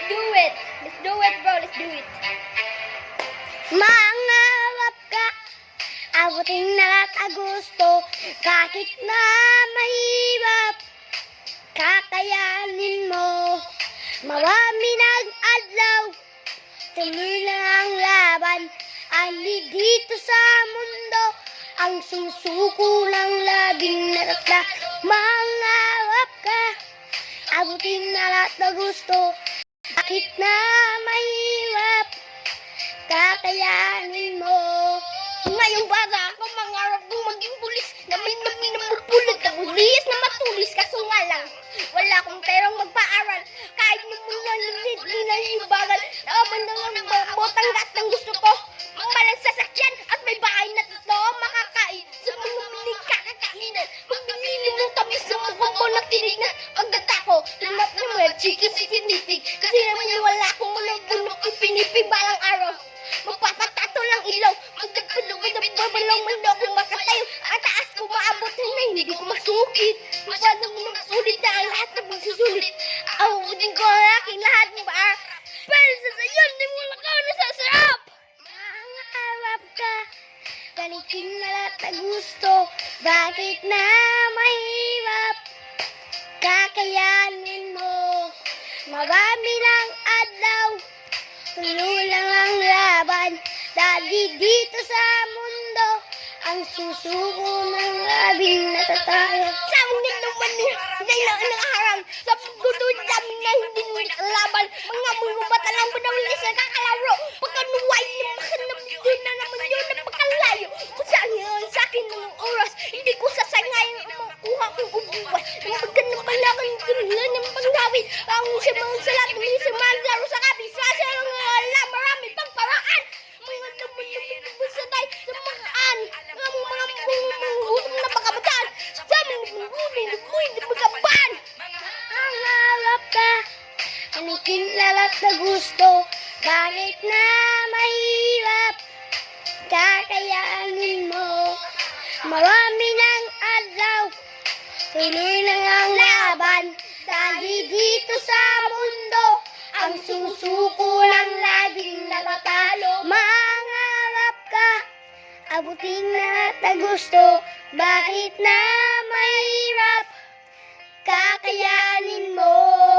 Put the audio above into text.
do it. Let's do it, bro. Let's do it. Mangarap ka, abutin na lahat ang gusto, kahit na mahirap, kakayanin mo. Marami ng adlaw, tuloy lang ang laban, ali dito sa mundo, ang susuko ng labing natatla. Mangarap ka, abutin na lahat ng gusto, kahit na mahirap, kakayanin mo. Ngayong bata ako, mangarap kong maging pulis na may namumulpulot na pulis na matulis. Kaso nga lang, wala akong perang magpaaral. Kahit namunalit na yung bagal, naman ng botang lahat ng gusto ko. Malang sasakyan at may bahay na totoo makakain. Sa mga miling kakakainan, magbibili mong tamis sa mukhang mo na tinignan. Pagkata ko, lamat ng mga chicken si tinitig. Kasi naman wala akong manang-bunok ipinipig balang araw. Magpapatato lang ilaw, magdagpulog mando kung makatayo. Ang taas ko maabot na hindi ko masukit. Paano mo masulit na ang lahat na magsusulit. Ahutin ko ang aking lahat ng baar. Pero sa sayo, hindi mo lang ako nasasarap. Mangarap ka, balikin na lahat na gusto, bakit na mahirap, kakayanin mo. Marami ng adlaw, tuloy lang ang laban, dahil dito sa mundo, ang susuko ng labing natatalo. Saan din naman niya nakaharang sa pagdudod namin na hindi nakalaban. Mga mga bata lang ba naman isa kakalaro. Pagkanuway na makanap doon na naman yun na pagkalayo. Kung saan yun sa akin ng oras, hindi ko sasangayin ang makuha kong ubuwas. Ang pagkanapalakan ko nila ng panggawin. Ang sa mga salat, may sa mga laro sa kabis. Sa mga marami pang paraan. Mga naman sa tayo sa makaan. Ang mga gutom na pagkabataan. Sa mga gutom na pagkaban. Mangarap ka, balikin na lahat na gusto, bakit na mahirap, kakayanin mo. Marami ng adlaw, tuloy lang ang laban, dahil dito sa mundo, ang susuko ng labing natatalo. Mangarap ka, abutin na lahat na gusto, bakit na mahirap, kakayanin mo.